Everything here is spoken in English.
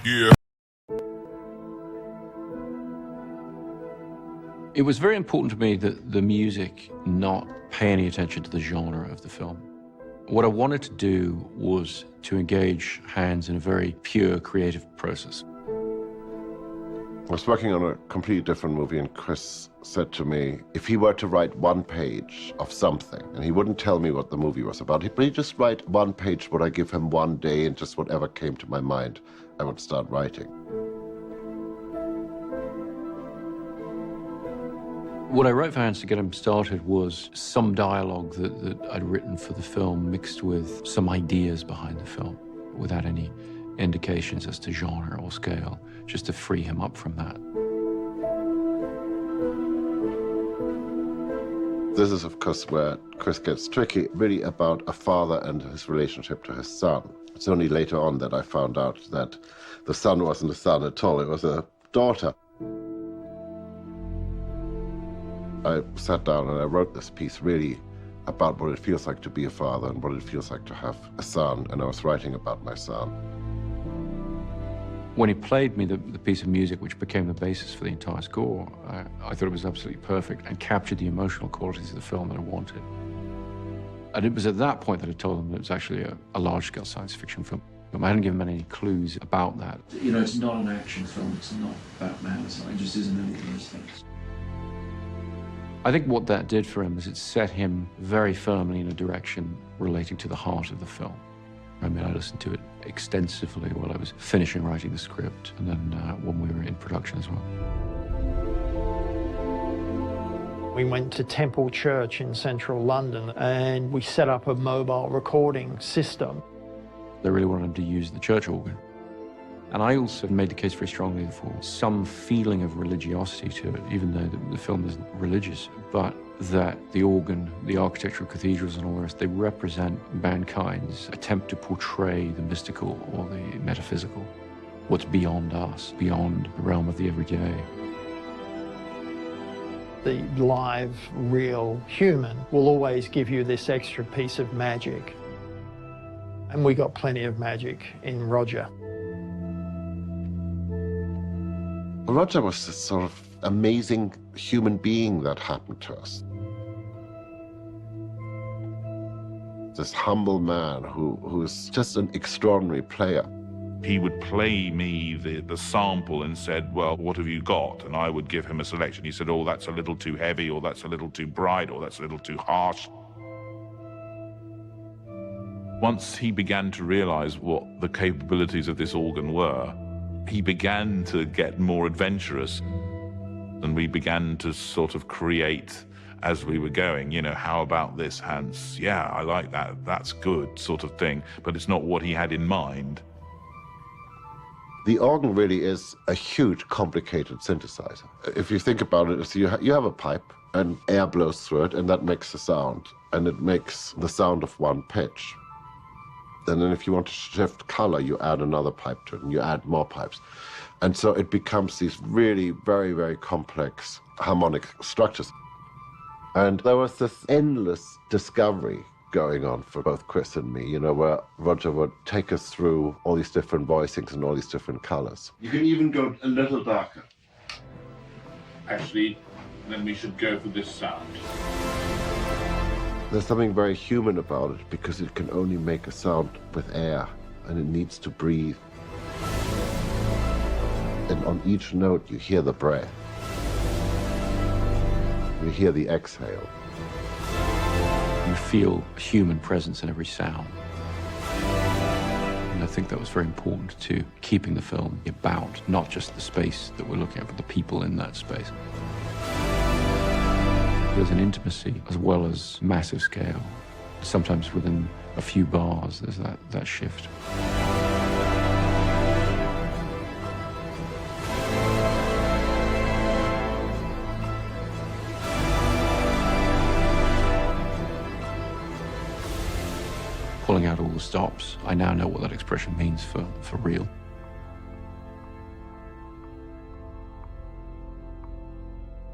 Yeah. It was very important to me that the music not pay any attention to the genre of the film. What I wanted to do was to engage Hans in a very pure creative process. I was working on a completely different movie, and Chris said to me, if he were to write one page of something, and he wouldn't tell me what the movie was about, but he'd just write one page, would I give him one day, and just whatever came to my mind, I would start writing. What I wrote for Hans to get him started was some dialogue that I'd written for the film mixed with some ideas behind the film without any indications as to genre or scale, just to free him up from that. This is, of course, where Chris gets tricky, really about a father and his relationship to his son. It's only later on that I found out that the son wasn't a son at all, it was a daughter. I sat down and I wrote this piece really about what it feels like to be a father and what it feels like to have a son, and I was writing about my son. When he played me the piece of music which became the basis for the entire score, I thought it was absolutely perfect and captured the emotional qualities of the film that I wanted. And it was at that point that I told him that it was actually a large-scale science fiction film. I hadn't given him any clues about that. You know, it's not an action film, it's not Batman, it just isn't any of those things. I think what that did for him was it set him very firmly in a direction relating to the heart of the film. I mean, I listened to it extensively while I was finishing writing the script, and then when we were in production as well. We went to Temple Church in central London, and we set up a mobile recording system. They really wanted him to use the church organ. And I also made the case very strongly for some feeling of religiosity to it, even though the film isn't religious, but that the organ, the architecture of cathedrals and all the rest, they represent mankind's attempt to portray the mystical or the metaphysical, what's beyond us, beyond the realm of the everyday. The live, real human will always give you this extra piece of magic. And we got plenty of magic in Roger. Roger was this sort of amazing human being that happened to us. This humble man who's just an extraordinary player. He would play me the sample and said, well, what have you got? And I would give him a selection. He said, oh, that's a little too heavy, or that's a little too bright, or that's a little too harsh. Once he began to realize what the capabilities of this organ were, he began to get more adventurous, and we began to sort of create as we were going. You know, how about this, Hans? Yeah, I like that, that's good, sort of thing, but it's not what he had in mind. The organ really is a huge, complicated synthesizer. If you think about it, it's you have a pipe, and air blows through it, and that makes a sound, and it makes the sound of one pitch. And then if you want to shift color, you add another pipe to it, and you add more pipes. And so it becomes these really very, very complex harmonic structures. And there was this endless discovery going on for both Chris and me, you know, where Roger would take us through all these different voicings and all these different colors. You can even go a little darker. Actually, then we should go for this sound. There's something very human about it because it can only make a sound with air, and it needs to breathe. And on each note, you hear the breath. You hear the exhale. You feel a human presence in every sound. And I think that was very important to keeping the film about not just the space that we're looking at, but the people in that space. There's an intimacy as well as massive scale. Sometimes within a few bars, there's that shift. Pulling out all the stops, I now know what that expression means for real.